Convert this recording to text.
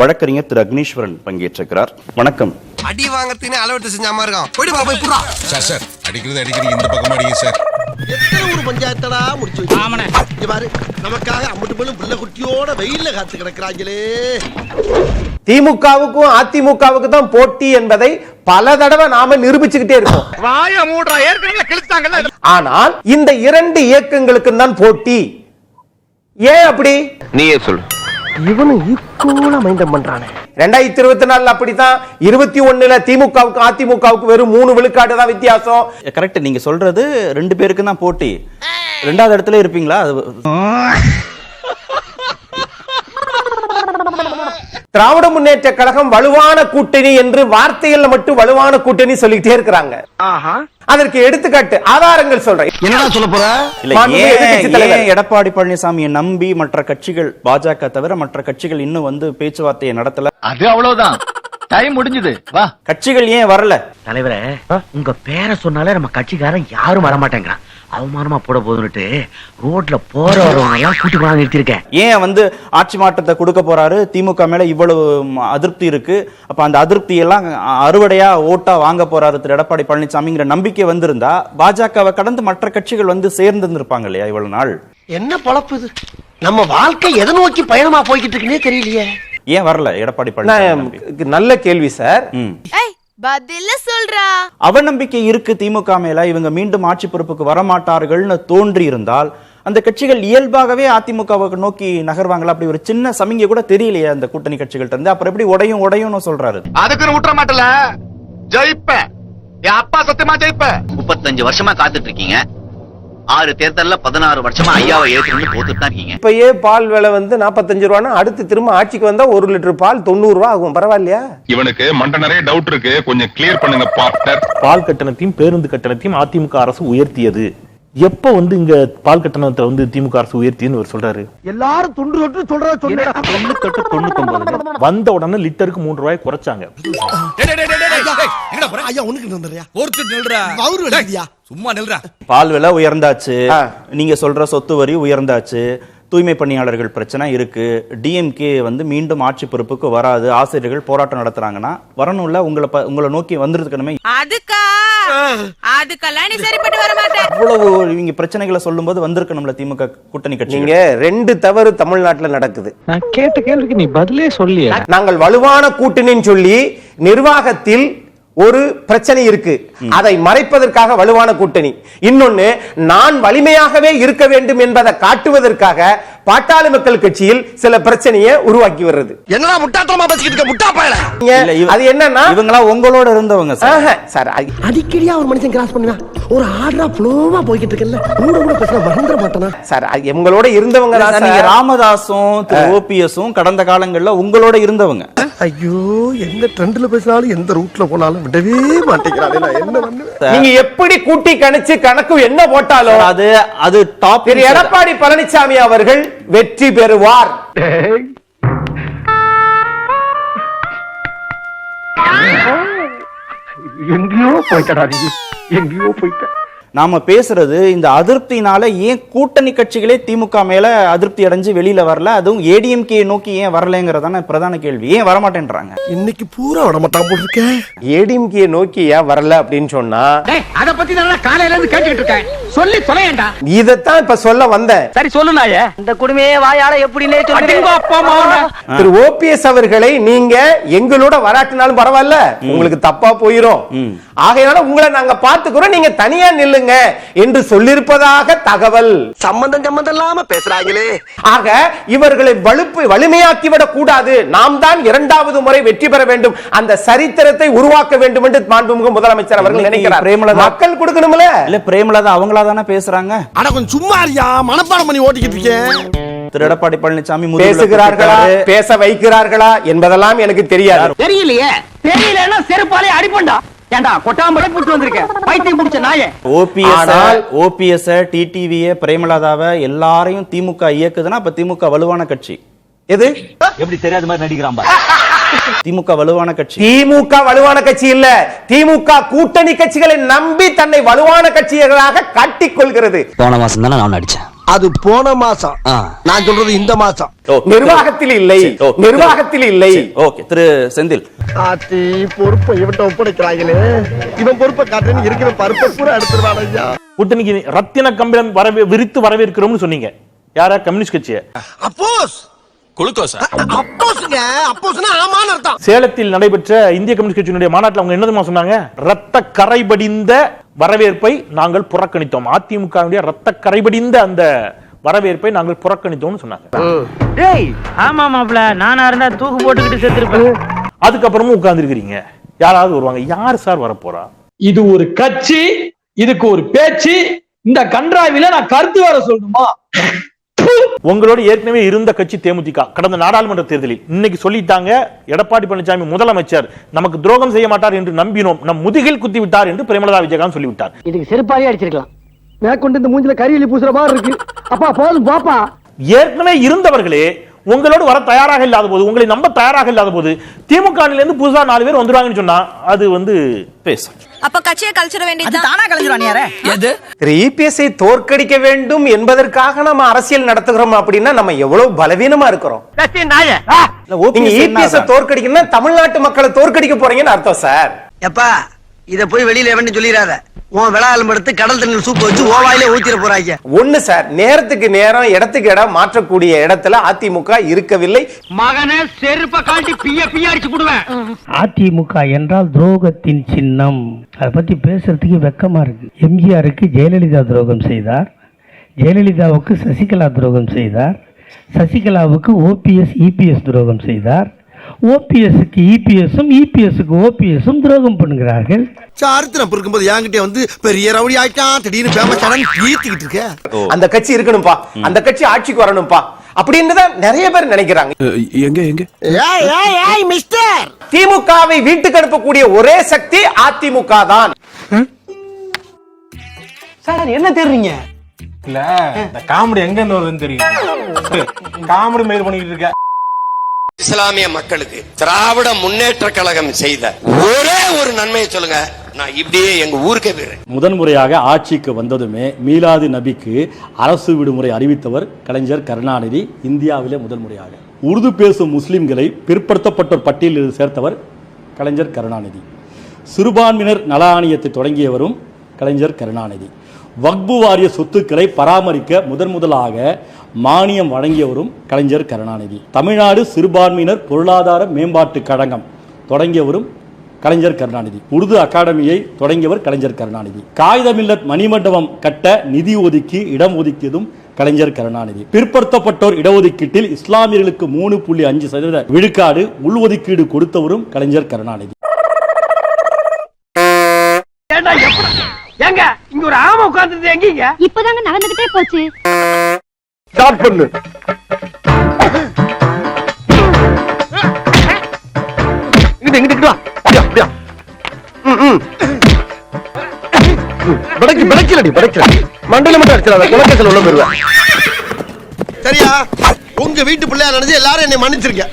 வழக்கறிஞர் திரு அக்னீஸ்வரன் பங்கேற்றிருக்கிறார். வணக்கம். அடி வாங்கறதுக்கு அளவெடுத்து செஞ்சாம இருக்கான். போய்டு போய் புறா. சார் அடிக்கிறது இந்த பக்கம் அடிங்க சார். எத்தனை ஒரு பஞ்சாயத்தடா முடிச்சு வச்சு. ஆமாண்ணே. இங்க பாரு, நமக்காக அம்பட்டு போலும் புள்ள குட்டியோட வெயில்ல காத்து கிடக்குறாங்களே. திமுகவுக்கும் அதிமுகவுக்கு தான் போட்டி என்பதை பல தடவை நாம நிரூபிச்சுக்கிட்டே இருக்கோம். வாய மூடுறா, ஏற்கனவே கிழிச்சாங்கல்ல. ஆனால் இந்த இரண்டு இயக்கங்களுக்கு தான் போட்டி. ஏன் அப்படி? நீயே சொல்லு. இவனும் ஈக்குவலா மைண்டம் பண்றானே. 2024 அப்படித்தான். 21ல திமுகவுக்கு அதிமுகவுக்கு வெறும் 3 விழுக்காடு தான் வித்தியாசம். கரெக்ட். நீங்க சொல்றது 2 பேருக்கு தான் போட்டி. 2வது இடத்துல இருப்பீங்களா? திராவிட முன்னேற்ற கழகம் வலுவான கூட்டணி என்று வார்த்தைகள் மட்டும் வலுவான கூட்டணி சொல்லிட்டே இருக்கிறாங்க. அதற்கு எடுத்துக்காட்டு ஆதாரங்கள் சொல்றேன். என்னடா சொல்ல போற? எடப்பாடி பழனிசாமியை நம்பி மற்ற கட்சிகள், பாஜக தவிர மற்ற கட்சிகள் இன்னும் வந்து பேச்சுவார்த்தையை நடத்தல. அது அவ்வளவுதான், டைம் முடிஞ்சது. வா. கட்சிகள் ஏன் வரல? தலைவரே, உங்க பேரை சொன்னாலே நம்ம கட்சிக்காரன் யாரும் வரமாட்டேங்கிறான். அவமானமா போட போதுன்னுட்டு ரோட்ல போற வரவங்க எல்லாம் கூட்டி கொண்டு நிறுத்திருக்கேன். ஏன் வந்து ஆட்சி மாற்றத்தை கொடுக்க போறாரு? திமுக மேல இவ்வளவு அதிருப்தி இருக்கு. அப்ப அந்த அதிருப்தி எல்லாம் அறுவடையா ஓட்டா வாங்க போறாரு திரு எடப்பாடி பழனிசாமிங்கிற நம்பிக்கை வந்திருந்தா பாஜகவை கடந்து மற்ற கட்சிகள் வந்து சேர்ந்து இருப்பாங்க இல்லையா இவ்வளவு நாள்? என்ன பொழப்பு இது? நம்ம வாழ்க்கை எதை நோக்கி பயணமா போய்கிட்டு இருக்குன்னே தெரியலையே. ஏன் வரல எடப்பாடி பழனிசாமி? நல்ல கேள்வி சார். பதில சொல்றா. அவநம்பிக்கை இருக்கு திமுக மேல. இவங்க மீண்டும் ஆட்சி பொறுப்புக்கு வரமாட்டார்கள்னு தோன்றி இருந்தால் அந்த கட்சிகள் இயல்பாகவே அதிமுகவை நோக்கி நகர்வாங்களா? அப்படி ஒரு சின்ன சமிங்கை கூட தெரியலையே அந்த கூட்டணி கட்சிகள்ட்ட இருந்து. அப்புறம் எப்படி உடையும் சொல்றாரு? அதுக்குன்னு விட்டுற மாட்டல. ஜெயிப்பேன், என் அப்பா சத்தியமா ஜெயிப்பேன். 35 வருஷமா காத்துட்டு இருக்கீங்க. 6 தேர்தல்ல 16 வருஷமா ஐயாவை ஏற்று போட்டுட்டு தான் இருக்கீங்க. இப்பயே பால் விலை வந்து 45 ரூபானா அடுத்து திரும்ப ஆட்சிக்கு வந்தா 1 லிட்டர் பால் 90 ரூபா ஆகும். பரவாயில்லையா? இவனுக்கு மண்ட நிறைய டவுட் இருக்கு, கொஞ்சம் கிளியர் பண்ணுங்க பார்ட்னர். பால் கட்டணத்தையும் பேருந்து கட்டணத்தையும் அதிமுக அரசு உயர்த்தியது. எப்ப வந்து இங்க பால் கட்டணத்தை வந்து திமுக அரசு உயர்த்தின்னு அவர் சொல்றாரு. எல்லாரும் துண்டு சொட்டு சொல்றத சொன்னா 99 வந்த உடனே லிட்டருக்கு 3 ரூபாய் குறைச்சாங்க. ஐயா உனக்கு நில்றயா? ஒருத்தர் நில்றா. வவுறு வெடியா? சும்மா நில்றா. பால் விலை உயர்ந்தாச்சு, நீங்க சொல்ற சொத்து வரி உயர்ந்தாச்சு, தூய்மை பணியாளர்கள் பிரச்சனை இருக்கு, டிஎம்கே வந்து மீண்டும் ஆட்சி பொறுப்புக்கு வராது, ஆசிரியர்கள் போராட்டம் நடத்துறாங்கன்னா வரணும்ல, உங்களை நோக்கி வந்துருக்கணுமே. அதுக்கெல்லாம் நீ சரிப்பட்டு வர மாட்டே. இவ்வளவு இவங்க பிரச்சனைகளை சொல்லும் போது வந்திருக்கணும்ல திமுக கூட்டணி கட்சி. நீங்க 2 தவறு தமிழ்நாட்டுல நடக்குது. நான் கேட்ட கேள்விக்கு நீ பதிலே சொல்லி. நாங்கள் வலுவான கூட்டணின்னு சொல்லி நிர்வாகத்தில் ஒரு பிரச்சனை இருக்கு, அதை மறைப்பதற்காக வலுவான கூட்டணி. இன்னொன்னு, நான் வலிமையாகவே இருக்க வேண்டும் என்பதை காட்டுவதற்காக பாட்டாளி மக்கள் கட்சியில் சில பிரச்சனையை உருவாக்கி வருது. என்னடா முட்டாத்தனமா பேசிக்கிட்டு இருக்க முட்டா பயல? அது என்னன்னா, இவங்களா உங்களோட இருந்தவங்க சார். அடிக்கடியா ஒரு மனுஷன் கிராஸ் பண்ணுவா, ஒரு ஆர்டரா ஃப்ளோவா போய்கிட்டு இருக்கல, கூட பேச மறந்துட மாட்டேனா சார்? உங்களோட இருந்தவங்க தான். நீங்க ராமதாசும் ஓபிஎஸும் கடந்த காலங்கள்ல உங்களோட இருந்தவங்க. ஐயோ, எந்த ட்ரெண்ட்ல பேசினாலும் எந்த ரூட்ல போனாலும் விடவே மாட்டேங்கிறானே. நான் என்ன பண்ணுவேன்? நீங்க எப்படி கூட்டி கணிச்சு கணக்கு என்ன போட்டாலும் அது டாப். எடப்பாடி பழனிசாமி அவர்கள் வெற்றி பெறுவார். எங்கேயோ போயிட்டா, எங்கேயோ போயிட்ட. நாம பேசுறது இந்த அதிருப்தினால ஏன் கூட்டணி கட்சிகளே திமுக மேல அதிருப்தி அடைஞ்சு வெளியில வரல, அதுவும் ஏடிஎம்கே நோக்கி ஏன் வரலங்கிறதான பிரதான கேள்வி. ஏன் வரமாட்டேன்றாங்க? இன்னைக்கு பூரா விட மாட்டான் போல இருக்க. ஏடிஎம்கே நோக்கி ஏன் வரல அப்படின்னு சொன்னா, அத பத்தி நல்லா காலையில இருந்து கேட்டுட்டு இருக்கேன். சொல்லி தொலையேண்டா. இதத்தான் இப்ப சொல்ல வந்தேன். சரி சொல்லுனாயே. இந்த குடுமையே வாயால எப்படினே சொல்லுங்க. அப்பா அம்மா திரு ஓபிஎஸ் அவர்களை நீங்க எங்களோட வராட்டினாலும் பரவாயில்ல, உங்களுக்கு தப்பா போயிரும். ஆகையால உங்களை நாங்க பாத்துக்கிறோம், நீங்க தனியா நில்லுங்க என்று சொல்லிருப்பதாக தகவல். சம்பந்தம் இல்லாம பேசுறாங்களே. ஆக இவர்களை வலிமையாக்கி விடக் கூடாது, நாம் தான் 2வது முறை வெற்றி பெற வேண்டும், அந்த சரித்திரத்தை உருவாக்க வேண்டும் என்று மாண்புமிகு முதலமைச்சர் அவர்கள் நினைக்கிறார். மக்கள் கொடுக்கணும்ல. இல்ல, பிரேமலதா அவங்களா தானே பேசுறாங்க. ஆனா கொஞ்சம் சும்மா இருயா, மனப்பாடம் பண்ணி ஓட்டிக்கிட்டு இருக்கேன். திரு எடப்பாடி பழனிசாமி பேசுகிறார்களா, பேச வைக்கிறார்களா என்பதெல்லாம் எனக்கு தெரியாது. தெரியலையே. தெரியலன்னா செருப்பாலே அடிப்பண்டா. ஏண்டா கொட்டாம்பளை புடிச்சு வந்திருக்கேன், பைத்தியம் பிடிச்ச நாயே. ஓபிஎஸ், டிடிவியே, பிரேமலதாவை எல்லாரையும் திமுக இயக்குதுன்னா அப்ப திமுக வலுவான கட்சி. எது எப்படி தெரியாத மாதிரி நடிக்கிறான்? திமுக வலுவான கட்சி. திமுக வலுவான கட்சி இல்ல, திமுக கூட்டணி கட்சிகளை நம்பி தன்னை வலுவான கட்சிகளாக காட்டிக் கொள்கிறது. போன மாசம் தானே நான் நடிச்சேன். அது போன மாசம் நான் சொல்றது இந்த மாசம். நிர்வாகத்தில் இல்லை, நிர்வாகத்தில் இல்லை. ஓகே, திரு செந்தில். ஆத்தி பொறுப்பை இவன்ட்ட ஒப்படைக்கிறாங்களே, இவன் பொறுப்பை காட்டுன்னு இருக்கிற பருப்பை பூரா எடுத்துருவான் ஐயா. கூட்டணிக்கு ரத்தின கம்பளம் விரித்து வரவேற்கிறோம்னு சொன்னீங்க. யாரா? கம்யூனிஸ்ட் கட்சியை. அப்போஸ் அப்போஸ்ங்க, அப்போஸ்னா ஆமான்னு அர்த்தம். சேலத்தில் நடைபெற்ற இந்திய கம்யூனிஸ்ட் கட்சியினுடைய மாநாட்டில் அவங்க என்னதுமா சொன்னாங்க? ரத்த கரைபடிந்த வரவேற்பை நாங்கள் புறக்கணித்தோம். அதிமுகவுடைய ரத்த கரைபடிந்த அந்த வரவேற்பை நாங்கள் புறக்கணித்தோம்னு சொன்னாங்க. டேய் ஆமா மாப்ள, நானா இருந்தா தூக்கு போட்டுக்கிட்டு செத்துருப்பேன். அதுக்கப்புறமும் உட்கார்ந்துருக்கீங்க. யாராவது வருவாங்க. யார் சார் வரப்போறா? இது ஒரு கட்சி, இதுக்கு ஒரு பேச்சு. இந்த கன்றாவில நான் கருத்து வர சொல்லணுமா? உங்களோட ஏற்கனவே இருந்த கட்சி தேமுதிக கடந்த நாடாளுமன்ற தேர்தலில் இன்னைக்கு சொல்லிட்டாங்க, எடப்பாடி பழனிசாமி முதலமைச்சர் நமக்கு துரோகம் செய்ய மாட்டார் என்று நம்பினோம், நம் முதுகில் குத்தி விட்டார் என்று பிரேமலதா விஜயகாந்த் சொல்லிவிட்டார். இதுக்கு செருப்பாலே அடிச்சிருக்கலாம். மேற்கொண்டு இந்த மூஞ்சில கரியலி பூசுற மாதிரி இருக்கு. அப்பா போதும் பாப்பா. ஏற்கனவே இருந்தவர்களே உங்களோடு வர தயாராக இல்லாத போது, உங்களை நம்ப தயாராக இல்லாத போது திமுக இருந்து புதுசா 4 பேர் வந்துருவாங்கன்னு சொன்னா அது பேசும். அப்ப கட்சியை கழிச்சிட வேண்டியது. தானா கலைஞ்சிருவானே. எது? இபிஎஸ்ஐ தோற்கடிக்க வேண்டும் என்பதற்காக நம்ம அரசியல் நடத்துகிறோம் அப்படின்னா நம்ம எவ்வளவு பலவீனமா இருக்கிறோம். நீங்க இபிஎஸ் தோற்கடிக்கணும்னா தமிழ்நாட்டு மக்களை தோற்கடிக்க போறீங்கன்னு அர்த்தம் சார். எப்பா இத போய் வெளியில எவன்னு சொல்லிடாத. உன் விளையாடும் எடுத்து கடல் தண்ணீர் சூப்பு வச்சு ஓவாயில ஊத்திர போறாங்க. ஒண்ணு சார், நேரத்துக்கு நேரம் இடத்துக்கு இடம் மாற்றக்கூடிய இடத்துல அதிமுக இருக்கவில்லை. மகனே செருப்ப காட்டி பிய அடிச்சு போடுவேன். அதிமுக என்றால் துரோகத்தின் சின்னம். அதை பத்தி பேசுறதுக்கு வெக்கமா இருக்கு. எம்ஜிஆருக்கு ஜெயலலிதா துரோகம் செய்தார், ஜெயலலிதாவுக்கு சசிகலா துரோகம் செய்தார், சசிகலாவுக்கு ஓபிஎஸ் இபிஎஸ் துரோகம் செய்தார், ஓபிஎஸ்க்கு இபிஎஸும் இபிஎஸ்க்கு ஓபிஎஸும் துரோகம் பண்ணுகிறார்கள். சாரித்திரம் இருக்கும்போது என்கிட்ட வந்து பெரிய ரவுடி ஆயிட்டான் திடீர்னு ஃபேமஸ் ஆனன்னு ஈத்திக்கிட்டு இருக்க. அந்த கட்சி இருக்கணும்பா, அந்த கட்சி ஆட்சிக்கு வரணும்பா அப்படின்னு தான் நிறைய பேர் நினைக்கிறாங்க. ஏய் மிஸ்டர், திமுகவை வீட்டுக்கு அனுப்பக்கூடிய ஒரே சக்தி அதிமுக தான். சார் என்ன தேடுறீங்க? இல்ல இந்த காமெடி எங்க இருந்து வருதுன்னு தெரியும். காமெடி மேல் பண்ணிட்டு இருக்க. இஸ்லாமிய மக்களுக்கு திராவிட முன்னேற்ற கழகம் செய்த ஒரே ஒரு நன்மையை சொல்லுங்க, நான் இப்படியே எங்க ஊருக்கே போயிடுறேன். முதன்முறையாக ஆட்சிக்கு வந்ததுமே மீலாது நபிக்கு அரசு விடுமுறை அறிவித்தவர் கலைஞர் கருணாநிதி. இந்தியாவிலே முதல் முறையாக உருது பேசும் முஸ்லிம்களை பிற்படுத்தப்பட்டோர் பட்டியலில் சேர்த்தவர் கலைஞர் கருணாநிதி. சிறுபான்மையினர் நல ஆணையத்தை தொடங்கியவரும் கலைஞர் கருணாநிதி. வக்பு வாரிய சொத்துக்களை பராமரிக்க முதலாக மானியம் வழங்கியவரும் கலைஞர் கருணாநிதி. தமிழ்நாடு சிறுபான்மையினர் பொருளாதார மேம்பாட்டு கழகம் தொடங்கியவரும் கலைஞர் கருணாநிதி. உருது அகாடமியை தொடங்கியவர் கலைஞர் கருணாநிதி. காகிதமில்லத் மணிமண்டபம் கட்ட நிதி ஒதுக்கி இடம் ஒதுக்கியதும் கலைஞர் கருணாநிதி. பிற்படுத்தப்பட்டோர் இடஒதுக்கீட்டில் இஸ்லாமியர்களுக்கு 3.5% விழுக்காடு உள்ஒதுக்கீடு கொடுத்தவரும் கலைஞர் கருணாநிதி. ஏங்க இங்க ஒரு ஆமை உட்கார்ந்துட்டு எங்கீங்க? இப்பதாங்க நடந்துகிட்டே போச்சு. ஸ்டார்ட் பண்ணு. இங்கிட்டு வா. அப்படியா மண்டல மட்டும் அடிச்சிடாத, குலக்கத்தில் உள்ள போயிருவேன். சரியா? உங்க வீட்டு பிள்ளையா நினைச்சு எல்லாரும் என்னை மன்னிச்சிருக்க.